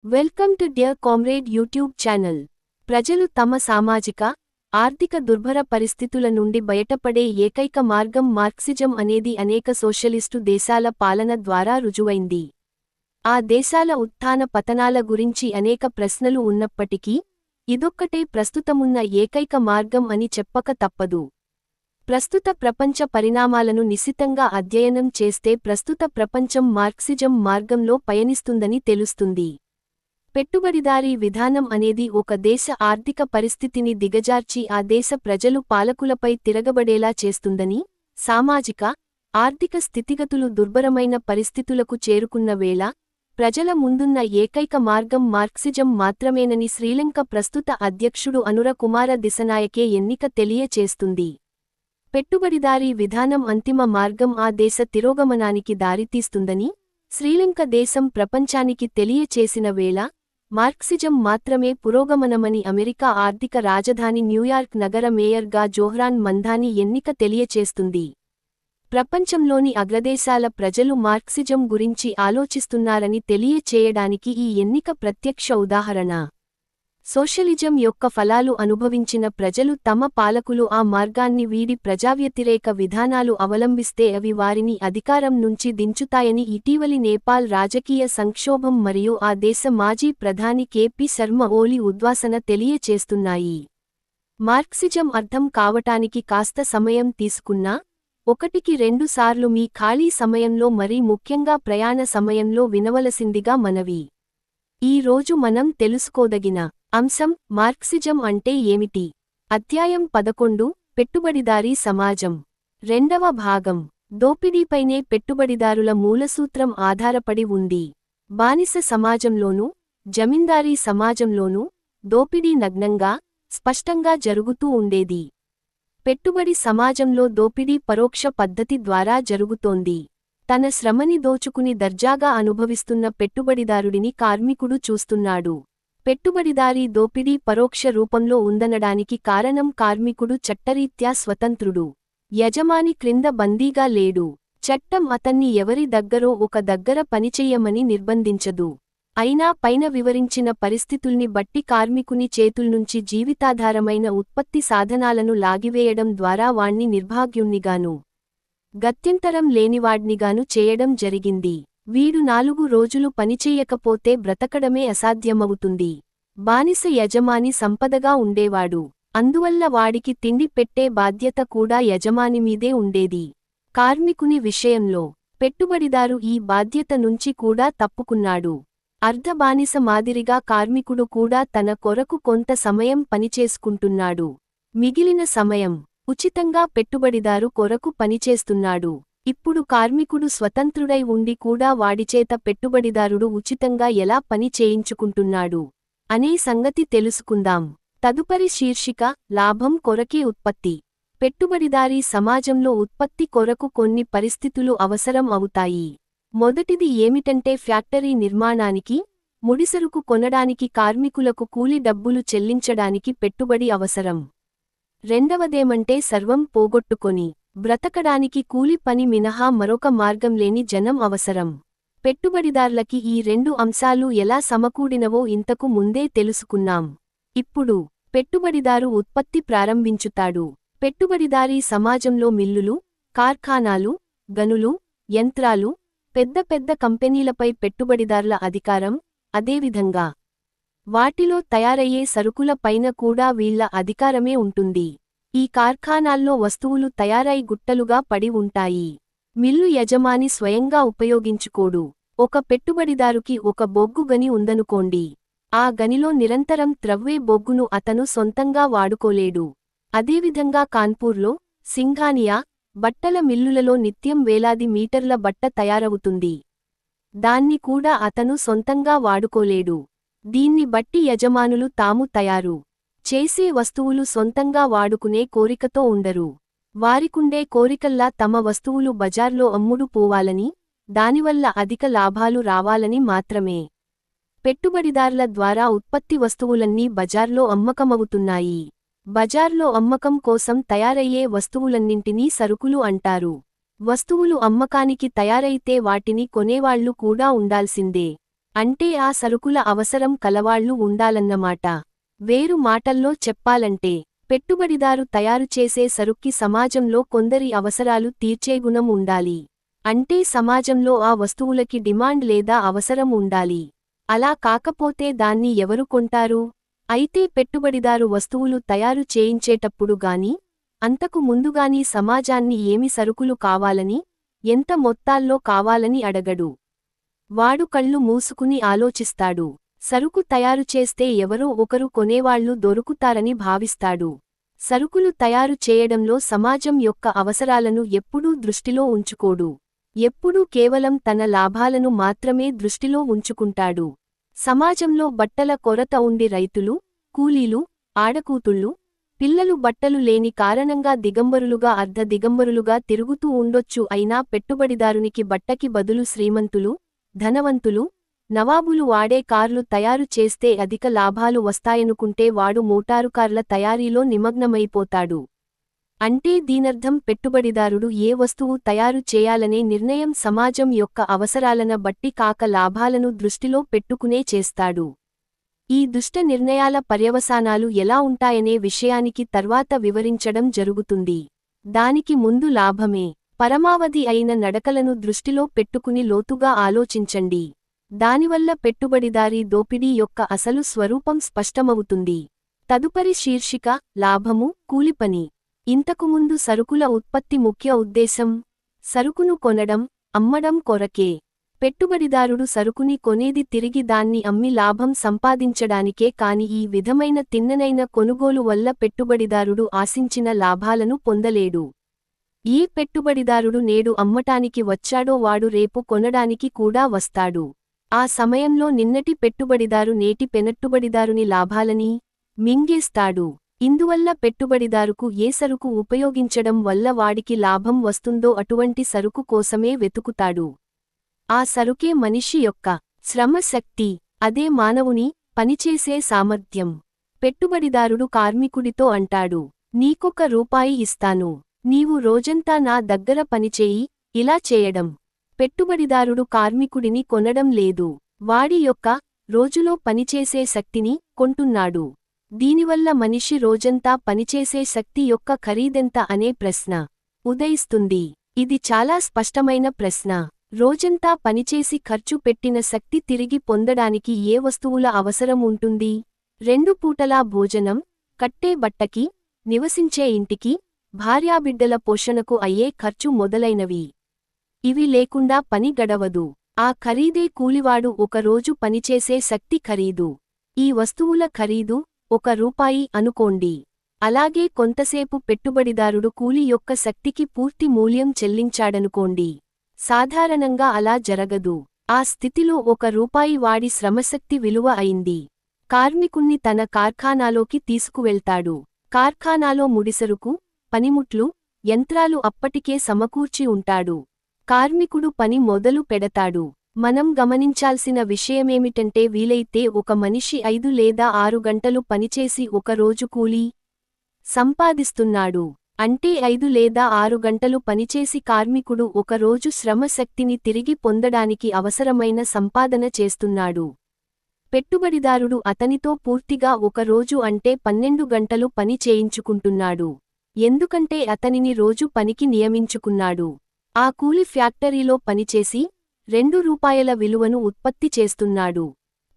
Welcome to dear comrade YouTube channel. ప్రజలు తమ సామాజిక, ఆర్థిక దుర్భర పరిస్థితుల నుండి బయటపడే ఏకైక మార్గం మార్క్సిజం అనేది అనేక సోషలిస్టు దేశాల పాలన ద్వారా రుజువైంది. ఆ దేశాల ఉత్థాన పతనాల గురించి అనేక ప్రశ్నలు ఉన్నప్పటికీ, ఇదొక్కటే ప్రస్తుతమున్న ఏకైక మార్గం అని చెప్పక తప్పదు. ప్రస్తుత ప్రపంచ పరిణామాలను నిశితంగా అధ్యయనం చేస్తే ప్రస్తుత ప్రపంచం మార్క్సిజం మార్గంలో పయనిస్తుందని తెలుస్తుంది. పెట్టుబడిదారీ విధానం అనేది ఒక దేశ ఆర్థిక పరిస్థితిని దిగజార్చి ఆ దేశ ప్రజలు పాలకులపై తిరగబడేలా చేస్తుందని, సామాజిక, ఆర్థిక స్థితిగతులు దుర్భరమైన పరిస్థితులకు చేరుకున్న వేళ, ప్రజల ముందున్న ఏకైక మార్గం మార్క్సిజం మాత్రమేనని శ్రీలంక ప్రస్తుత అధ్యక్షుడు అనుర కుమార దిశనాయకే ఎన్నిక తెలియచేస్తుంది. పెట్టుబడిదారీ విధానం అంతిమ మార్గం ఆ దేశ తిరోగమనానికి దారితీస్తుందని, శ్రీలంక దేశం ప్రపంచానికి తెలియచేసిన వేళ, మార్క్సిజం మాత్రమే పురోగమనమని అమెరికా ఆర్థిక రాజధాని న్యూయార్క్ నగర మేయర్గా జోహ్రాన్ మంధాని ఎన్నిక తెలియచేస్తుంది. ప్రపంచంలోని అగ్రదేశాల ప్రజలు మార్క్సిజం గురించి ఆలోచిస్తున్నారని తెలియచేయడానికి ఈ ఎన్నిక ప్రత్యక్ష ఉదాహరణ. సోషలిజం యొక్క ఫలాలు అనుభవించిన ప్రజలు తమ పాలకులు ఆ మార్గాన్ని వీడి ప్రజావ్యతిరేక విధానాలు అవలంబిస్తే అవి వారిని అధికారం నుంచి దించుతాయని ఇటీవలి నేపాల్ రాజకీయ సంక్షోభం మరియు ఆ దేశ మాజీ ప్రధాని కెపి శర్మ ఓలి ఉద్వాసన తెలియచేస్తున్నాయి. మార్క్సిజం అర్థం కావటానికి కాస్త సమయం తీసుకున్నా, 1-2 సార్లు మీ ఖాళీ సమయంలో మరీ ముఖ్యంగా ప్రయాణ సమయంలో వినవలసిందిగా మనవి. ఈ రోజు మనం తెలుసుకోదగిన అంశం మార్క్సిజం అంటే ఏమిటి? అధ్యాయం 11 పెట్టుబడిదారీ సమాజం. 2వ భాగం. దోపిడీపైనే పెట్టుబడిదారుల మూలసూత్రం ఆధారపడి ఉంది. బానిస సమాజంలోనూ, జమీందారీ సమాజంలోనూ దోపిడీ నగ్నంగా, స్పష్టంగా జరుగుతూ ఉండేది. పెట్టుబడి సమాజంలో దోపిడీ పరోక్ష పద్ధతి ద్వారా జరుగుతోంది. తన శ్రమని దోచుకుని దర్జాగా అనుభవిస్తున్న పెట్టుబడిదారుడిని కార్మికుడు చూస్తున్నాడు. పెట్టుబడిదారీ దోపిడీ పరోక్ష రూపంలో ఉందనడానికి కారణం కార్మికుడు చట్టరీత్యా స్వతంత్రుడు. యజమాని క్రింద బందీగా లేడు. చట్టం అతన్ని ఎవరి దగ్గరో ఒక దగ్గర పనిచెయ్యమని నిర్బంధించదు. అయినా పైన వివరించిన పరిస్థితుల్ని బట్టి కార్మికుని చేతుల్నుంచి జీవితాధారమైన ఉత్పత్తి సాధనాలను లాగివేయడం ద్వారా వాణ్ణి నిర్భాగ్యుణ్ణిగాను, గత్యంతరం లేనివాడ్నిగాను చేయడం జరిగింది. వీడు 4 రోజులు పనిచెయ్యకపోతే బ్రతకడమే అసాధ్యమవుతుంది. బానిస యజమాని సంపదగా ఉండేవాడు. అందువల్ల వాడికి తిండి పెట్టే బాధ్యత కూడా యజమానిమీదే ఉండేది. కార్మికుని విషయంలో పెట్టుబడిదారు ఈ బాధ్యత నుంచి కూడా తప్పుకున్నాడు. అర్ధ బానిస మాదిరిగా కార్మికుడు కూడా తన కొరకు కొంత సమయం పనిచేసుకుంటున్నాడు. మిగిలిన సమయం ఉచితంగా పెట్టుబడిదారు కొరకు పనిచేస్తున్నాడు. ఇప్పుడు కార్మికుడు స్వతంత్రుడై ఉండి కూడా వాడిచేత పెట్టుబడిదారుడు ఉచితంగా ఎలా పని చేయించుకుంటున్నాడు అనే సంగతి తెలుసుకుందాం. తదుపరి శీర్షిక లాభం కొరకే ఉత్పత్తి. పెట్టుబడిదారీ సమాజంలో ఉత్పత్తి కొరకు కొన్ని పరిస్థితులు అవసరం అవుతాయి. మొదటిది ఏమిటంటే ఫ్యాక్టరీ నిర్మాణానికి, ముడిసరుకు కొనడానికి కార్మికులకు కూలి డబ్బులు చెల్లించడానికి పెట్టుబడి అవసరం. రెండవదేమంటే సర్వం పోగొట్టుకొని బ్రతకడానికి కూలి పని మినహా మరొక మార్గం లేని జనం అవసరం. పెట్టుబడిదార్లకి ఈ 2 అంశాలు ఎలా సమకూడినవో ఇంతకు ముందే తెలుసుకున్నాం. ఇప్పుడు పెట్టుబడిదారు ఉత్పత్తి ప్రారంభించుతాడు. పెట్టుబడిదారీ సమాజంలో మిల్లులు, కార్ఖానాలు, గనులు, యంత్రాలు, పెద్ద పెద్ద కంపెనీలపై పెట్టుబడిదార్ల అధికారం, అదేవిధంగా వాటిలో తయారయ్యే సరుకుల పైన కూడా వీళ్ల అధికారమే ఉంటుంది. ఈ కార్ఖానాల్లో వస్తువులు తయారై గుట్టలుగా పడి ఉంటాయి. మిల్లు యజమాని స్వయంగా ఉపయోగించుకోడు. ఒక పెట్టుబడిదారుకి ఒక బొగ్గు గని ఉందనుకోండి. ఆ గనిలో నిరంతరం త్రవ్వే బొగ్గును అతను సొంతంగా వాడుకోలేడు. అదేవిధంగా కాన్పూర్లో, సింఘానియా, బట్టల మిల్లులలో నిత్యం వేలాది మీటర్ల బట్ట తయారవుతుంది. దాన్ని కూడా అతను సొంతంగా వాడుకోలేడు. దీన్ని బట్టి యజమానులు తాము తయారు చేసే వస్తువులు సొంతంగా వాడుకునే కోరికతో ఉండరు. వారికుండే కోరికల్లా తమ వస్తువులు బజార్లో అమ్ముడు పోవాలని, దానివల్ల అధిక లాభాలు రావాలని మాత్రమే. పెట్టుబడిదార్ల ద్వారా ఉత్పత్తి వస్తువులన్నీ బజార్లో అమ్మకమవుతున్నాయి. బజార్లో అమ్మకం కోసం తయారయ్యే వస్తువులన్నింటినీ సరుకులు అంటారు. వస్తువులు అమ్మకానికి తయారైతే వాటిని కొనేవాళ్లు కూడా ఉండాల్సిందే. అంటే ఆ సరుకుల అవసరం కలవాళ్లు ఉండాలన్నమాట. వేరు మాటల్లో చెప్పాలంటే పెట్టుబడిదారు తయారు చేసే సరుక్కి సమాజంలో కొందరి అవసరాలు తీర్చే గుణం ఉండాలి. అంటే సమాజంలో ఆ వస్తువులకి డిమాండ్ లేదా అవసరం ఉండాలి. అలా కాకపోతే దాన్ని ఎవరు కొంటారు? అయితే పెట్టుబడిదారు వస్తువులు తయారు చేయించేటప్పుడు గానీ, అంతకు ముందుగానీ సమాజాన్ని ఏమి సరుకులు కావాలని, ఎంత మొత్తాల్లో కావాలని అడగడు. వాడు కళ్ళు మూసుకుని ఆలోచిస్తాడు. సరుకు తయారు చేస్తే ఎవరో ఒకరు కొనేవాళ్లు దొరుకుతారని భావిస్తాడు. సరుకులు తయారు చేయడంలో సమాజం యొక్క అవసరాలను ఎప్పుడూ దృష్టిలో ఉంచుకోడు. ఎప్పుడూ కేవలం తన లాభాలను మాత్రమే దృష్టిలో ఉంచుకుంటాడు. సమాజంలో బట్టల కొరత ఉండి రైతులు, కూలీలు, ఆడకూతుళ్ళు, పిల్లలు బట్టలు లేని కారణంగా దిగంబరులుగా అర్ధ దిగంబరులుగా తిరుగుతూ ఉండొచ్చు. అయినా పెట్టుబడిదారునికి బట్టకి బదులు శ్రీమంతులు, ధనవంతులు, నవాబులు వాడే కార్లు తయారు చేస్తే అధిక లాభాలు వస్తాయనుకుంటే వాడు మోటారు కార్ల తయారీలో నిమగ్నమైపోతాడు. అంటే దీనర్థం పెట్టుబడిదారుడు ఏ వస్తువు తయారు చేయాలనే నిర్ణయం సమాజం యొక్క అవసరాలన బట్టి కాక లాభాలను దృష్టిలో పెట్టుకునే చేస్తాడు. ఈ దుష్ట నిర్ణయాల పర్యవసానాలు ఎలా ఉంటాయనే విషయానికి తర్వాత వివరించడం జరుగుతుంది. దానికి ముందు లాభమే పరమావధి అయిన నడకలను దృష్టిలో పెట్టుకుని లోతుగా ఆలోచించండి. దానివల్ల పెట్టుబడిదారీ దోపిడీ యొక్క అసలు స్వరూపం స్పష్టమవుతుంది. తదుపరి శీర్షిక లాభము, కూలిపని. ఇంతకుముందు సరుకుల ఉత్పత్తి ముఖ్య ఉద్దేశం సరుకును కొనడం, అమ్మడం కొరకే. పెట్టుబడిదారుడు సరుకుని కొనేది తిరిగి దాన్ని అమ్మి లాభం సంపాదించడానికే కాని ఈ విధమైన తిన్ననైన కొనుగోలు వల్ల పెట్టుబడిదారుడు ఆశించిన లాభాలను పొందలేడు. ఏ పెట్టుబడిదారుడు నేడు అమ్మటానికి వచ్చాడో వాడు రేపు కొనడానికి కూడా వస్తాడు. ఆ సమయంలో నిన్నటి పెట్టుబడిదారు నేటి పెనట్టుబడిదారుని లాభాలని మింగేస్తాడు. ఇందువల్ల పెట్టుబడిదారుకు ఏ సరుకు ఉపయోగించడం వల్ల వాడికి లాభం వస్తుందో అటువంటి సరుకు కోసమే వెతుకుతాడు. ఆ సరుకే మనిషి యొక్క శ్రమ శక్తి. అదే మానవుని పనిచేసే సామర్థ్యం. పెట్టుబడిదారుడు కార్మికుడితో అంటాడు, నీకొక రూపాయి ఇస్తాను, నీవు రోజంతా నా దగ్గర పనిచేయి. ఇలా చేయడం. పెట్టుబడిదారుడు కార్మికుడిని కొనడం లేదు, వాడి యొక్క రోజులో పనిచేసే శక్తిని కొంటున్నాడు. దీనివల్ల మనిషి రోజంతా పనిచేసే శక్తి యొక్క ఖరీదెంత అనే ప్రశ్న ఉదయిస్తుంది. ఇది చాలా స్పష్టమైన ప్రశ్న. రోజంతా పనిచేసి ఖర్చు పెట్టిన శక్తి తిరిగి పొందడానికి ఏ వస్తువుల అవసరం ఉంటుంది? 2 పూటలా భోజనం, కట్టే బట్టకి, నివసించే ఇంటికి, భార్యాబిడ్డల పోషణకు అయ్యే ఖర్చు మొదలైనవి. ఇవి లేకుండా పని గడవదు. ఆ ఖరీదే కూలివాడు ఒక రోజు పనిచేసే శక్తి ఖరీదు. ఈ వస్తువుల ఖరీదు 1 రూపాయి అనుకోండి. అలాగే కొంతసేపు పెట్టుబడిదారుడు కూలి యొక్క శక్తికి పూర్తి మూల్యం చెల్లించాడనుకోండి. సాధారణంగా అలా జరగదు. ఆ స్థితిలో 1 రూపాయి వాడి శ్రమశక్తి విలువ అయింది. కార్మికుణ్ణి తన కార్ఖానాలోకి తీసుకువెళ్తాడు. కార్ఖానాలో ముడిసరుకు, పనిముట్లు, యంత్రాలు అప్పటికే సమకూర్చి ఉంటాడు. కార్మికుడు పని మొదలు పెడతాడు. మనం గమనించాల్సిన విషయమేమిటంటే వీలైతే ఒక మనిషి 5 లేదా 6 గంటలు పనిచేసి ఒక రోజు కూలీ సంపాదిస్తున్నాడు. అంటే 5 లేదా 6 గంటలు పనిచేసి కార్మికుడు ఒక రోజు శ్రమ శక్తిని తిరిగి పొందడానికి అవసరమైన సంపాదన చేస్తున్నాడు. పెట్టుబడిదారుడు అతనితో పూర్తిగా ఒక రోజు అంటే 12 గంటలు పని చేయించుకుంటున్నాడు. ఎందుకంటే అతనిని రోజు పనికి నియమించుకున్నాడు. ఆ కూలి ఫ్యాక్టరీలో పనిచేసి 2 రూపాయల విలువను ఉత్పత్తి చేస్తున్నాడు.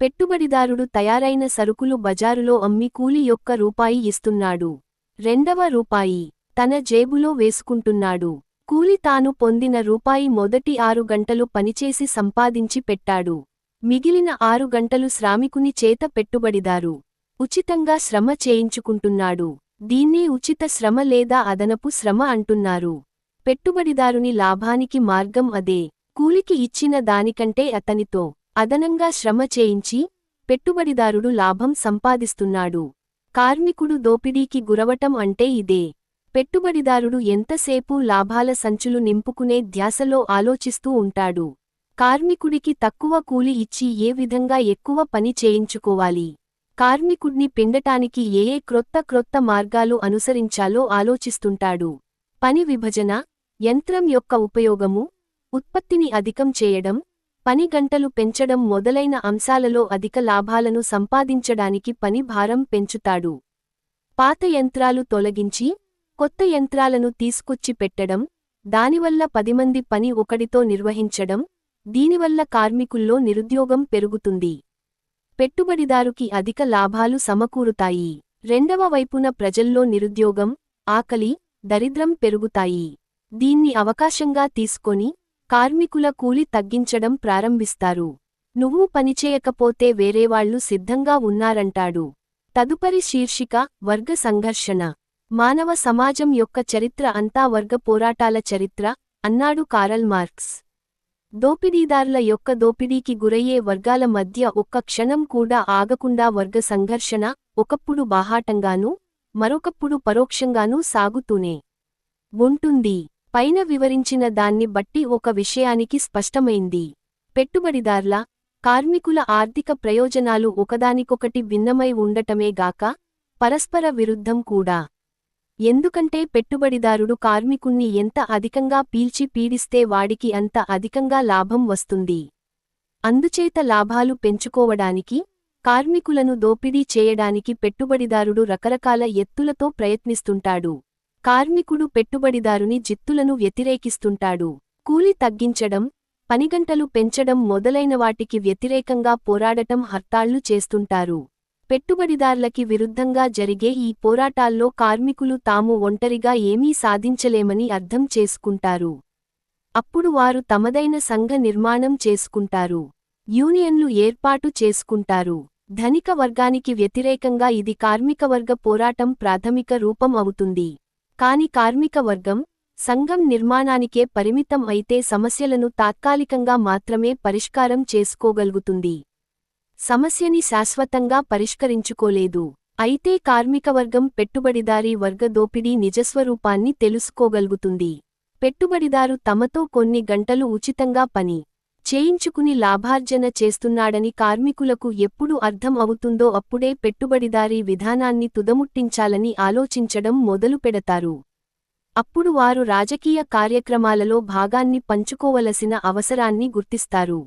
పెట్టుబడిదారుడు తయారైన సరుకులు బజారులో అమ్మి కూలి యొక్క రూపాయి ఇస్తున్నాడు. 2వ రూపాయి తన జేబులో వేసుకుంటున్నాడు. కూలి తాను పొందిన రూపాయి మొదటి 6 గంటలు పనిచేసి సంపాదించి పెట్టాడు. మిగిలిన 6 గంటలు శ్రామికుని చేత పెట్టుబడిదారు ఉచితంగా శ్రమ చేయించుకుంటున్నాడు. దీన్నే ఉచిత శ్రమ లేదా అదనపు శ్రమ అంటున్నారు. పెట్టుబడిదారుని లాభానికి మార్గం అదే. కూలికి ఇచ్చిన దానికంటే అతనితో అదనంగా శ్రమ చేయించి పెట్టుబడిదారుడు లాభం సంపాదిస్తున్నాడు. కార్మికుడు దోపిడీకి గురవటం అంటే ఇదే. పెట్టుబడిదారుడు ఎంతసేపూ లాభాల సంచులు నింపుకునే ధ్యాసలో ఆలోచిస్తూ ఉంటాడు. కార్మికుడికి తక్కువ కూలి ఇచ్చి ఏ విధంగా ఎక్కువ పని చేయించుకోవాలి, కార్మికుడ్ని పిండటానికి ఏ క్రొత్త మార్గాలు అనుసరించాలో ఆలోచిస్తుంటాడు. పని విభజన, యంత్రం యొక్క ఉపయోగము, ఉత్పత్తిని అధికం చేయడం, పని గంటలు పెంచడం మొదలైన అంశాలలో అధిక లాభాలను సంపాదించడానికి పని భారం పెంచుతాడు. పాత యంత్రాలు తొలగించి కొత్త యంత్రాలను తీసుకొచ్చి పెట్టడం, దానివల్ల 10 మంది పని ఒకడితో నిర్వహించడం, దీనివల్ల కార్మికుల్లో నిరుద్యోగం పెరుగుతుంది. పెట్టుబడిదారుకి అధిక లాభాలు సమకూరుతాయి. రెండవ వైపున ప్రజల్లో నిరుద్యోగం, ఆకలి, దరిద్రం పెరుగుతాయి. దీన్ని అవకాశంగా తీసుకొని కార్మికుల కూలి తగ్గించడం ప్రారంభిస్తారు. నువ్వు పనిచేయకపోతే వేరేవాళ్లు సిద్ధంగా ఉన్నారంటాడు. తదుపరి శీర్షిక వర్గ సంఘర్షణ. మానవ సమాజం యొక్క చరిత్ర అంతా వర్గ పోరాటాల చరిత్ర అన్నాడు కారల్ మార్క్స్. దోపిడీదారుల యొక్క దోపిడీకి గురయ్యే వర్గాల మధ్య ఒక్క క్షణం కూడా ఆగకుండా వర్గ సంఘర్షణ ఒకప్పుడు బాహాటంగానూ మరొకప్పుడు పరోక్షంగానూ సాగుతూనే ఉంటుంది. పైన వివరించిన దాన్ని బట్టి ఒక విషయానికి స్పష్టమైంది. పెట్టుబడిదార్ల, కార్మికుల ఆర్థిక ప్రయోజనాలు ఒకదానికొకటి భిన్నమై ఉండటమే గాక పరస్పర విరుద్ధం కూడా. ఎందుకంటే పెట్టుబడిదారుడు కార్మికుణ్ణి ఎంత అధికంగా పీల్చి పీడిస్తే వాడికి అంత అధికంగా లాభం వస్తుంది. అందుచేత లాభాలు పెంచుకోవడానికి, కార్మికులను దోపిడీ చేయడానికి పెట్టుబడిదారుడు రకరకాల ఎత్తులతో ప్రయత్నిస్తుంటాడు. కార్మికుడు పెట్టుబడిదారుని జిత్తులను వ్యతిరేకిస్తుంటాడు. కూలి తగ్గించడం, పనిగంటలు పెంచడం మొదలైన వాటికి వ్యతిరేకంగా పోరాడటం హర్తాళ్లు చేస్తుంటారు. పెట్టుబడిదార్లకి విరుద్ధంగా జరిగే ఈ పోరాటాల్లో కార్మికులు తాము ఒంటరిగా ఏమీ సాధించలేమని అర్థం చేసుకుంటారు. అప్పుడు వారు తమదైన సంఘ నిర్మాణం చేసుకుంటారు. యూనియన్లు ఏర్పాటు చేసుకుంటారు. ధనిక వర్గానికి వ్యతిరేకంగా ఇది కార్మికవర్గ పోరాటం ప్రాథమిక రూపం అవుతుంది. కాని కార్మిక వర్గం, సంఘం నిర్మాణానికే పరిమితం అయితే సమస్యలను తాత్కాలికంగా మాత్రమే పరిష్కారం చేసుకోగలుగుతుంది. సమస్యని శాశ్వతంగా పరిష్కరించుకోలేదు. అయితే కార్మికవర్గం పెట్టుబడిదారీ వర్గ దోపిడీ నిజస్వరూపాన్ని తెలుసుకోగలుగుతుంది. పెట్టుబడిదారు తమతో కొన్ని గంటలు ఉచితంగా పని చేయించుకుని లాభార్జన చేస్తున్నాడని కార్మికులకు ఎప్పుడు అర్థం అవుతుందో అప్పుడే పెట్టుబడిదారీ విధానాన్ని తుదముట్టించాలని ఆలోచించడం మొదలుపెడతారు. అప్పుడు వారు రాజకీయ కార్యక్రమాలలో భాగాన్ని పంచుకోవలసిన అవసరాన్ని గుర్తిస్తారు.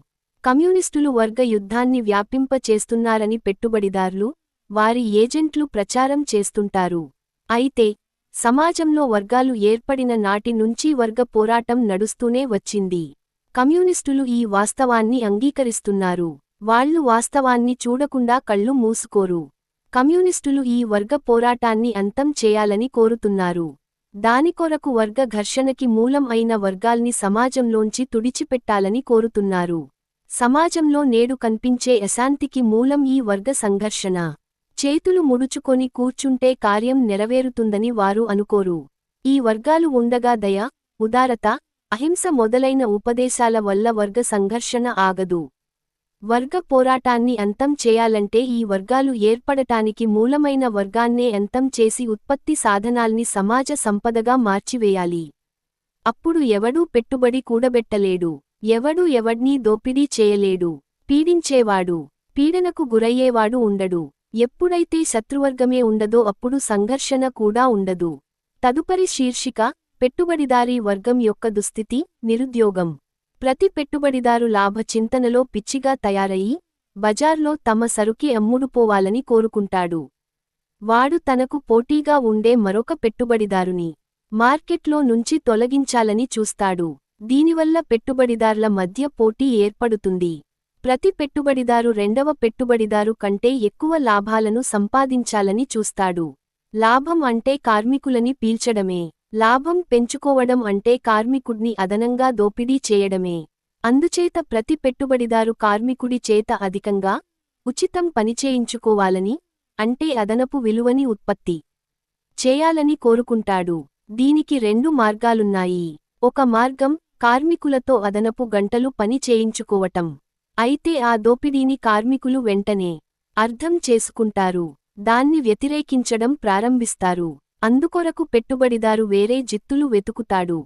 కమ్యూనిస్టులు వర్గ యుద్ధాన్ని వ్యాపింప చేస్తున్నారని పెట్టుబడిదార్లు, వారి ఏజెంట్లు ప్రచారం చేస్తుంటారు. అయితే సమాజంలో వర్గాలు ఏర్పడిన నాటి నుంచి వర్గ పోరాటం నడుస్తూనే వచ్చింది. కమ్యూనిస్టులు ఈ వాస్తవాన్ని అంగీకరిస్తున్నారు. వాళ్లు వాస్తవాన్ని చూడకుండా కళ్ళు మూసుకోరు. కమ్యూనిస్టులు ఈ వర్గ పోరాటాన్ని అంతం చేయాలని కోరుతున్నారు. దానికొరకు వర్గ ఘర్షణకి మూలం అయిన వర్గాల్ని సమాజంలోంచి తుడిచిపెట్టాలని కోరుతున్నారు. సమాజంలో నేడు కన్పించే అశాంతికి మూలం ఈ వర్గ సంఘర్షణ. చేతులు ముడుచుకొని కూర్చుంటే కార్యం నెరవేరుతుందని వారు అనుకోరు. ఈ వర్గాలు ఉండగా దయ, ఉదారత, అహింస మొదలైన ఉపదేశాల వల్ల వర్గ సంఘర్షణ ఆగదు. వర్గ పోరాటాన్ని అంతం చేయాలంటే ఈ వర్గాలు ఏర్పడటానికి మూలమైన వర్గాన్నే అంతం చేసి ఉత్పత్తి సాధనాల్ని సమాజ సంపదగా మార్చివేయాలి. అప్పుడు ఎవడూ పెట్టుబడి కూడబెట్టలేడు. ఎవడూ ఎవడ్నీ దోపిడీ చేయలేడు. పీడించేవాడు, పీడనకు గురయ్యేవాడు ఉండడు. ఎప్పుడైతే శత్రువర్గమే ఉండదో అప్పుడు సంఘర్షణ కూడా ఉండదు. తదుపరి శీర్షిక పెట్టుబడిదారీ వర్గం యొక్క దుస్థితి, నిరుద్యోగం. ప్రతి పెట్టుబడిదారు లాభ చింతనలో పిచ్చిగా తయారయి బజార్లో తమ సరుకి అమ్ముడుపోవాలని కోరుకుంటాడు. వాడు తనకు పోటీగా ఉండే మరొక పెట్టుబడిదారుని మార్కెట్లో నుంచి తొలగించాలని చూస్తాడు. దీనివల్ల పెట్టుబడిదార్ల మధ్య పోటీ ఏర్పడుతుంది. ప్రతి పెట్టుబడిదారు రెండవ పెట్టుబడిదారు కంటే ఎక్కువ లాభాలను సంపాదించాలని చూస్తాడు. లాభం అంటే కార్మికులని పీల్చడమే. లాభం పెంచుకోవడం అంటే కార్మికుడ్ని అదనంగా దోపిడీ చేయడమే. అందుచేత ప్రతి పెట్టుబడిదారు కార్మికుడి చేత అధికంగా, ఉచితం పనిచేయించుకోవాలని, అంటే అదనపు విలువని ఉత్పత్తి చేయాలని కోరుకుంటాడు. దీనికి రెండు మార్గాలున్నాయి. ఒక మార్గం కార్మికులతో అదనపు గంటలు పని చేయించుకోవటం. అయితే ఆ దోపిడీని కార్మికులు వెంటనే అర్థం చేసుకుంటారు. దాన్ని వ్యతిరేకించడం ప్రారంభిస్తారు. అందుకొరకు పెట్టుబడిదారు వేరే జిత్తులు వెతుకుతాడు.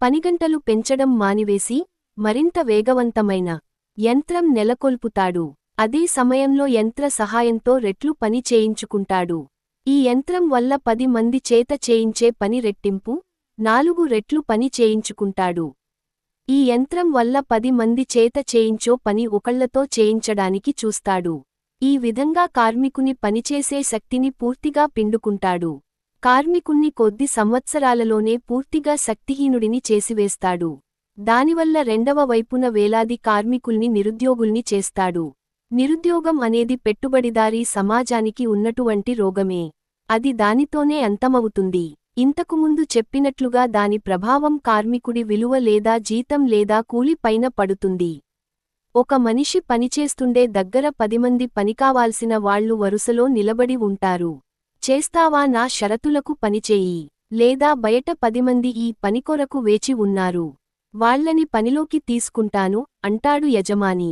పనిగంటలు పెంచడం మానివేసి మరింత వేగవంతమైన యంత్రం నెలకొల్పుతాడు. అదే సమయంలో యంత్ర సహాయంతో రెట్లు పని చేయించుకుంటాడు. ఈ యంత్రం వల్ల 10 మంది చేత చేయించే పని రెట్టింపు, 4 రెట్లు పని చేయించుకుంటాడు. ఈ యంత్రం వల్ల 10 మంది చేత చేయించో పని ఒకళ్లతో చేయించడానికి చూస్తాడు. ఈ విధంగా కార్మికుని పనిచేసే శక్తిని పూర్తిగా పిండుకుంటాడు. కార్మికుణ్ణి కొద్ది సంవత్సరాలలోనే పూర్తిగా శక్తిహీనుడిని చేసివేస్తాడు. దానివల్ల రెండవ వైపున వేలాది కార్మికుల్ని నిరుద్యోగుల్ని చేస్తాడు. నిరుద్యోగం అనేది పెట్టుబడిదారీ సమాజానికి ఉన్నటువంటి రోగమే. అది దానితోనే అంతమవుతుంది. ఇంతకుముందు చెప్పినట్లుగా దాని ప్రభావం కార్మికుడి విలువ లేదా జీతం లేదా కూలి పైన పడుతుంది. ఒక మనిషి పనిచేస్తుండే దగ్గర 10 మంది పనికావాల్సిన వాళ్లు వరుసలో నిలబడి ఉంటారు. చేస్తావా నా షరతులకు పనిచేయి, లేదా బయట 10 మంది ఈ పనికొరకు వేచి ఉన్నారు, వాళ్లని పనిలోకి తీసుకుంటాను అంటాడు యజమాని.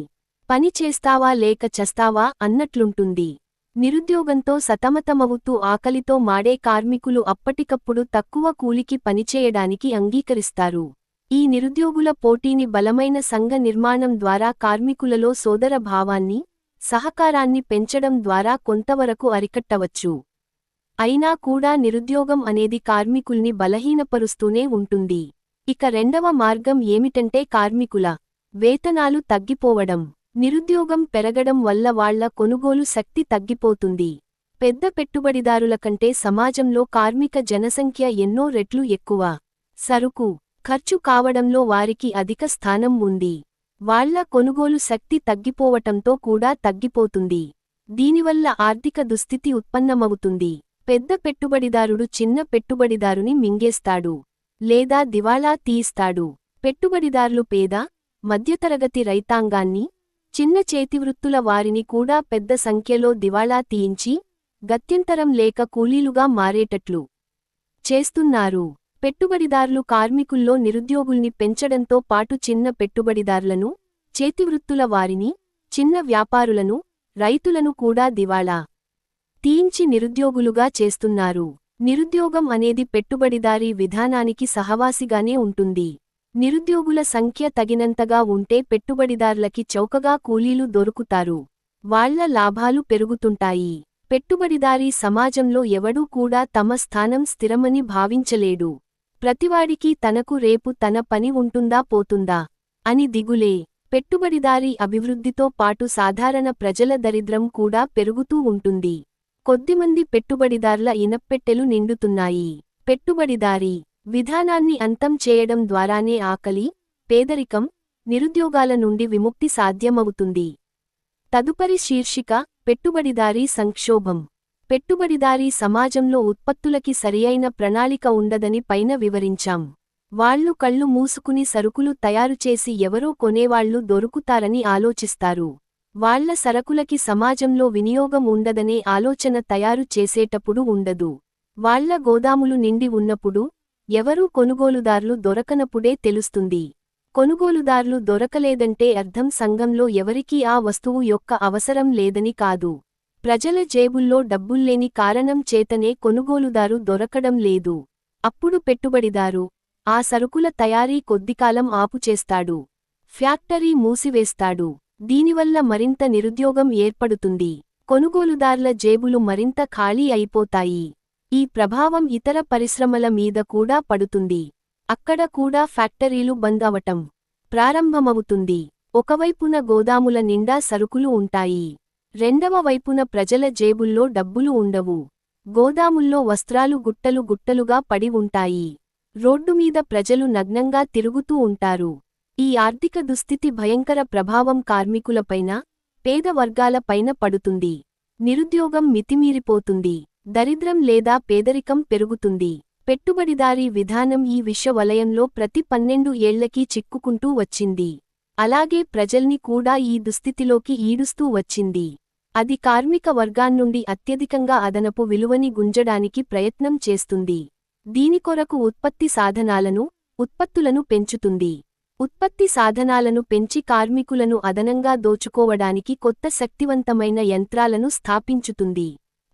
పని చేస్తావా లేక చస్తావా అన్నట్లుంటుంది. నిరుద్యోగంతో సతమతమవుతూ ఆకలితో మాడే కార్మికులు అప్పటికప్పుడు తక్కువ కూలికి పనిచేయడానికి అంగీకరిస్తారు. ఈ నిరుద్యోగుల పోటీని బలమైన సంఘ నిర్మాణం ద్వారా కార్మికులలో సోదర భావాన్ని, సహకారాన్ని పెంచడం ద్వారా కొంతవరకు అరికట్టవచ్చు. అయినా కూడా నిరుద్యోగం అనేది కార్మికుల్ని బలహీనపరుస్తూనే ఉంటుంది. ఇక రెండవ మార్గం ఏమిటంటే కార్మికుల వేతనాలు తగ్గిపోవడం. నిరుద్యోగం పెరగడం వల్ల వాళ్ల కొనుగోలు శక్తి తగ్గిపోతుంది. పెద్ద పెట్టుబడిదారుల కంటే సమాజంలో కార్మిక జనసంఖ్య ఎన్నో రెట్లు ఎక్కువ. సరుకు ఖర్చు కావడంలో వారికి అధిక స్థానం ఉంది. వాళ్ల కొనుగోలు శక్తి తగ్గిపోవటంతో కూడా తగ్గిపోతుంది. దీనివల్ల ఆర్థిక దుస్థితి ఉత్పన్నమవుతుంది. పెద్ద పెట్టుబడిదారుడు చిన్న పెట్టుబడిదారుని మింగేస్తాడు లేదా దివాళా తీయిస్తాడు. పెట్టుబడిదారులు పేద, మధ్యతరగతి రైతాంగాన్ని, చిన్న చేతివృత్తుల వారిని కూడా పెద్ద సంఖ్యలో దివాళా తీయించి, గత్యంతరం లేక కూలీలుగా మారేటట్లు చేస్తున్నారు. పెట్టుబడిదారులు కార్మికుల్లో నిరుద్యోగుల్ని పెంచడంతో పాటు చిన్న పెట్టుబడిదారులను, చేతివృత్తుల వారిని, చిన్న వ్యాపారులను, రైతులను కూడా దివాళా తీయించి నిరుద్యోగులుగా చేస్తున్నారు. నిరుద్యోగం అనేది పెట్టుబడిదారీ విధానానికి సహవాసిగానే ఉంటుంది. నిరుద్యోగుల సంఖ్య తగినంతగా ఉంటే పెట్టుబడిదారులకి చౌకగా కూలీలు దొరుకుతారు. వాళ్ల లాభాలు పెరుగుతుంటాయి. పెట్టుబడిదారీ సమాజంలో ఎవడూ కూడా తమ స్థానం స్థిరమని భావించలేడు. ప్రతివాడికి తనకు రేపు తన పని ఉంటుందా పోతుందా అని దిగులే. పెట్టుబడిదారీ అభివృద్ధితో పాటు సాధారణ ప్రజల దరిద్రం కూడా పెరుగుతూ ఉంటుంది. కొద్దిమంది పెట్టుబడిదారుల ఇనప్పెట్టెలు నిండుతున్నాయి. పెట్టుబడిదారీ విధానాన్ని అంతం చేయడం ద్వారానే ఆకలి, పేదరికం, నిరుద్యోగాల నుండి విముక్తి సాధ్యమవుతుంది. తదుపరి శీర్షిక పెట్టుబడిదారీ సంక్షోభం. పెట్టుబడిదారీ సమాజంలో ఉత్పత్తులకి సరియైన ప్రణాళిక ఉండదని పైన వివరించాం. వాళ్లు కళ్ళు మూసుకుని సరుకులు తయారుచేసి ఎవరో కొనేవాళ్లు దొరుకుతారని ఆలోచిస్తారు. వాళ్ల సరకులకి సమాజంలో వినియోగం ఉండదనే ఆలోచన తయారు చేసేటప్పుడు ఉండదు. వాళ్ల గోదాములు నిండి ఉన్నప్పుడు, ఎవరూ కొనుగోలుదార్లు దొరకనప్పుడే తెలుస్తుంది. కొనుగోలుదార్లు దొరకలేదంటే అర్థం సంఘంలో ఎవరికీ ఆ వస్తువు యొక్క అవసరం లేదని కాదు. ప్రజల జేబుల్లో డబ్బుల్లేని కారణం చేతనే కొనుగోలుదారు దొరకడం లేదు. అప్పుడు పెట్టుబడిదారు ఆ సరుకుల తయారీ కొద్దికాలం ఆపుచేస్తాడు. ఫ్యాక్టరీ మూసివేస్తాడు. దీనివల్ల మరింత నిరుద్యోగం ఏర్పడుతుంది. కొనుగోలుదార్ల జేబులు మరింత ఖాళీ అయిపోతాయి. ఈ ప్రభావం ఇతర పరిశ్రమల మీద కూడా పడుతుంది. అక్కడ కూడా ఫ్యాక్టరీలు బంద్ అవటం ప్రారంభమవుతుంది. ఒకవైపున గోదాముల నిండా సరుకులు ఉంటాయి. రెండవ వైపున ప్రజల జేబుల్లో డబ్బులు ఉండవు. గోదాముల్లో వస్త్రాలు గుట్టలు గుట్టలుగా పడి ఉంటాయి. రోడ్డుమీద ప్రజలు నగ్నంగా తిరుగుతూ ఉంటారు. ఈ ఆర్థిక దుస్థితి భయంకర ప్రభావం కార్మికులపైన, పేద వర్గాల పైన పడుతుంది. నిరుద్యోగం మితిమీరిపోతుంది. దరిద్రం లేదా పేదరికం పెరుగుతుంది. పెట్టుబడిదారీ విధానం ఈ విశ్వ వలయంలో ప్రతి 12 ఏళ్లకీ చిక్కుకుంటూ వచ్చింది. అలాగే ప్రజల్ని కూడా ఈ దుస్థితిలోకి ఈడుస్తూ వచ్చింది. అది కార్మిక వర్గాన్నుండి అత్యధికంగా అదనపు విలువని గుంజడానికి ప్రయత్నం చేస్తుంది. దీనికొరకు ఉత్పత్తి సాధనాలను, ఉత్పత్తులను పెంచుతుంది. ఉత్పత్తి సాధనాలను పెంచి కార్మికులను అదనంగా దోచుకోవడానికి కొత్త శక్తివంతమైన యంత్రాలను స్థాపించుతుంది.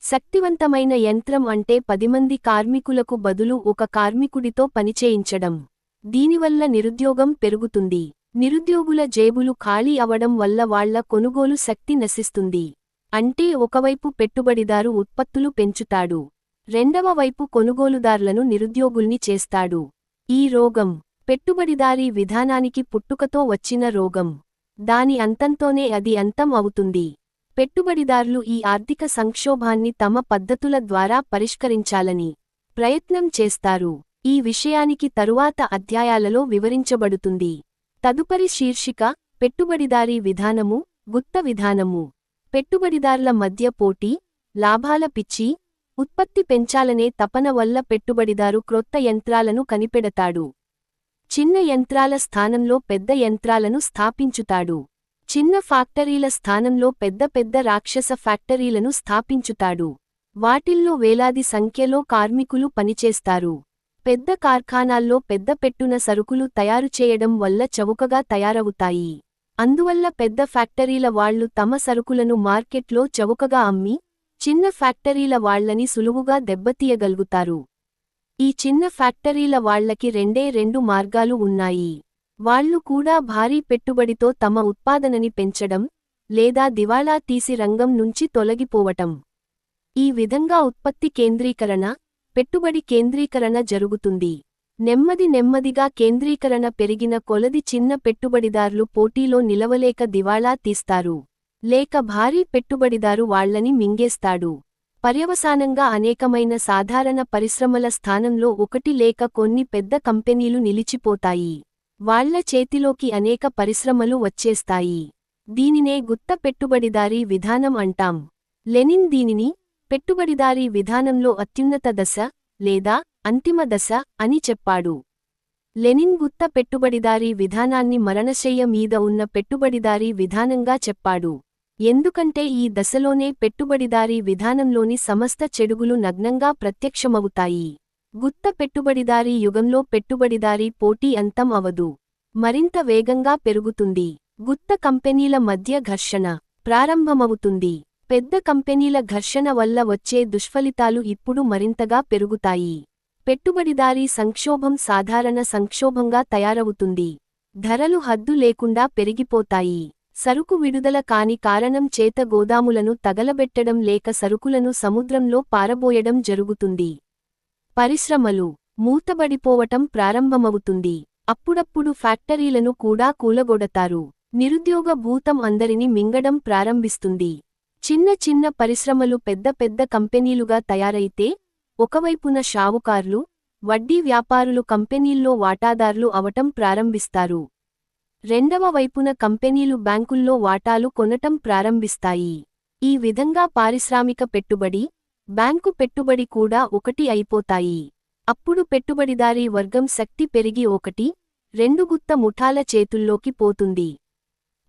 శక్తివంతమైన యంత్రం అంటే 10 మంది కార్మికులకు బదులు ఒక కార్మికుడితో పనిచేయించడం. దీనివల్ల నిరుద్యోగం పెరుగుతుంది. నిరుద్యోగుల జేబులు ఖాళీ అవడం వల్ల వాళ్ల కొనుగోలు శక్తి నశిస్తుంది. అంటే ఒకవైపు పెట్టుబడిదారు ఉత్పత్తులు పెంచుతాడు, రెండవ వైపు కొనుగోలుదార్లను నిరుద్యోగుల్ని చేస్తాడు. ఈ రోగం పెట్టుబడిదారీ విధానానికి పుట్టుకతో వచ్చిన రోగం. దాని అంతంతోనే అది అంతం అవుతుంది. పెట్టుబడిదారులు ఈ ఆర్థిక సంక్షోభాన్ని తమ పద్ధతుల ద్వారా పరిష్కరించాలని ప్రయత్నం చేస్తారు. ఈ విషయానికి తరువాత అధ్యాయాలలో వివరించబడుతుంది. తదుపరి శీర్షిక పెట్టుబడిదారీ విధానము, గుత్త విధానము. పెట్టుబడిదారుల మధ్య పోటీ, లాభాల పిచ్చి, ఉత్పత్తి పెంచాలనే తపన వల్ల పెట్టుబడిదారు క్రొత్త యంత్రాలను కనిపెడతాడు. చిన్న యంత్రాల స్థానంలో పెద్ద యంత్రాలను స్థాపించుతాడు. చిన్న ఫ్యాక్టరీల స్థానంలో పెద్ద పెద్ద రాక్షస ఫ్యాక్టరీలను స్థాపించుతాడు. వాటిల్లో వేలాది సంఖ్యలో కార్మికులు పనిచేస్తారు. పెద్ద కార్ఖానాల్లో పెద్ద పెట్టున సరుకులు తయారుచేయడం వల్ల చౌకగా తయారవుతాయి. అందువల్ల పెద్ద ఫ్యాక్టరీల వాళ్లు తమ సరుకులను మార్కెట్లో చౌకగా అమ్మి, చిన్న ఫ్యాక్టరీల వాళ్లని సులువుగా దెబ్బతీయగలుగుతారు. ఈ చిన్న ఫ్యాక్టరీల వాళ్లకి రెండు మార్గాలు ఉన్నాయి. వాళ్లు కూడా భారీ పెట్టుబడితో తమ ఉత్పాదనని పెంచడం, లేదా దివాళా తీసి రంగం నుంచి తొలగిపోవటం. ఈ విధంగా ఉత్పత్తి కేంద్రీకరణ, పెట్టుబడి కేంద్రీకరణ జరుగుతుంది. నెమ్మదిగా కేంద్రీకరణ పెరిగిన కొలది చిన్న పెట్టుబడిదారులు పోటీలో నిలవలేక దివాళా తీస్తారు. లేక భారీ పెట్టుబడిదారు వాళ్లని మింగేస్తాడు. పర్యవసానంగా అనేకమైన సాధారణ పరిశ్రమల స్థానంలో ఒకటి లేక కొన్ని పెద్ద కంపెనీలు నిలిచిపోతాయి. వాళ్ల చేతిలోకి అనేక పరిశ్రమలు వచ్చేస్తాయి. దీనినే గుత్త పెట్టుబడిదారీ విధానం అంటాం. లెనిన్ దీనిని పెట్టుబడిదారీ విధానంలో అత్యున్నత దశ లేదా అంతిమ దశ అని చెప్పాడు. లెనిన్ గుత్త పెట్టుబడిదారీ విధానాన్ని మరణశయ్య మీద ఉన్న పెట్టుబడిదారీ విధానంగా చెప్పాడు. ఎందుకంటే ఈ దశలోనే పెట్టుబడిదారీ విధానంలోని సమస్త చెడుగులు నగ్నంగా ప్రత్యక్షమవుతాయి. గుత్త పెట్టుబడిదారీ యుగంలో పెట్టుబడిదారీ పోటీ అంతం అవదు, మరింత వేగంగా పెరుగుతుంది. గుత్త కంపెనీల మధ్య ఘర్షణ ప్రారంభమవుతుంది. పెద్ద కంపెనీల ఘర్షణ వల్ల వచ్చే దుష్ఫలితాలు ఇప్పుడు మరింతగా పెరుగుతాయి. పెట్టుబడిదారీ సంక్షోభం సాధారణ సంక్షోభంగా తయారవుతుంది. ధరలు హద్దు లేకుండా పెరిగిపోతాయి. సరుకు విడుదల కాని కారణం చేత గోదాములను తగలబెట్టడం లేక సరుకులను సముద్రంలో పారబోయడం జరుగుతుంది. పరిశ్రమలు మూతబడిపోవటం ప్రారంభమవుతుంది. అప్పుడప్పుడు ఫ్యాక్టరీలను కూడా కూలగొడతారు. నిరుద్యోగ భూతం అందరిని మింగడం ప్రారంభిస్తుంది. చిన్న పరిశ్రమలు పెద్ద పెద్ద కంపెనీలుగా తయారైతే, ఒకవైపున షావుకార్లు, వడ్డీ వ్యాపారులు కంపెనీల్లో వాటాదార్లు అవటం ప్రారంభిస్తారు. రెండవ వైపున కంపెనీలు బ్యాంకుల్లో వాటాలు కొనటం ప్రారంభిస్తాయి. ఈ విధంగా పారిశ్రామిక పెట్టుబడి, బ్యాంకు పెట్టుబడి కూడా ఒకటి అయిపోతాయి. అప్పుడు పెట్టుబడిదారీ వర్గం శక్తి పెరిగి ఒకటి, రెండు గుత్త ముఠాల చేతుల్లోకి పోతుంది.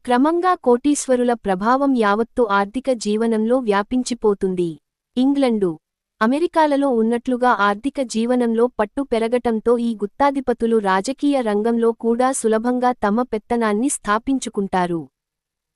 క్రమంగా కోటీశ్వరుల ప్రభావం యావత్తు ఆర్థిక జీవనంలో వ్యాపించిపోతుంది. ఇంగ్లండు, అమెరికాలలో ఉన్నట్లుగా ఆర్థిక జీవనంలో పట్టు పెరగటంతో ఈ గుత్తాధిపతులు రాజకీయ రంగంలో కూడా సులభంగా తమ పెత్తనాన్ని స్థాపించుకుంటారు.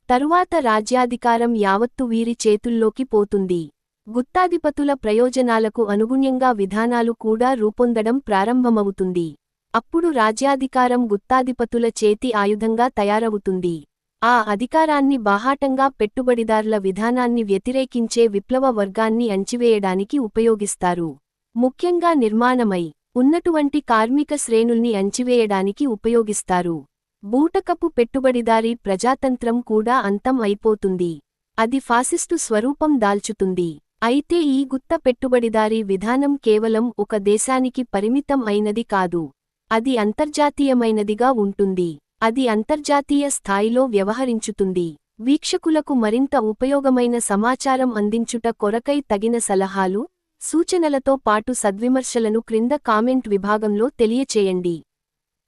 తరువాత రాజ్యాధికారం యావత్తు వీరి చేతుల్లోకి పోతుంది. గుత్తాధిపతుల ప్రయోజనాలకు అనుగుణ్యంగా విధానాలు కూడా రూపొందడం ప్రారంభమవుతుంది. అప్పుడు రాజ్యాధికారం గుత్తాధిపతుల చేతి ఆయుధంగా తయారవుతుంది. ఆ అధికారాన్ని బాహాటంగా పెట్టుబడిదారుల విధానాన్ని వ్యతిరేకించే విప్లవ వర్గాన్ని అణచివేయడానికి ఉపయోగిస్తారు. ముఖ్యంగా నిర్మాణమై ఉన్నటువంటి కార్మిక శ్రేణుల్ని అణచివేయడానికి ఉపయోగిస్తారు. బూటకపు పెట్టుబడిదారీ ప్రజాతంత్రం కూడా అంతం అయిపోతుంది. అది ఫాసిస్టు స్వరూపం దాల్చుతుంది. అయితే ఈ గుత్త పెట్టుబడిదారీ విధానం కేవలం ఒక దేశానికి పరిమితం అయినది కాదు. అది అంతర్జాతీయమైనదిగా ఉంటుంది. అది అంతర్జాతీయ స్థాయిలో వ్యవహరించుతుంది. వీక్షకులకు మరింత ఉపయోగమైన సమాచారం అందించుట కొరకై తగిన సలహాలు, సూచనలతో పాటు సద్విమర్శలను క్రింద కామెంట్ విభాగంలో తెలియచేయండి.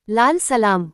లాల్ సలాం.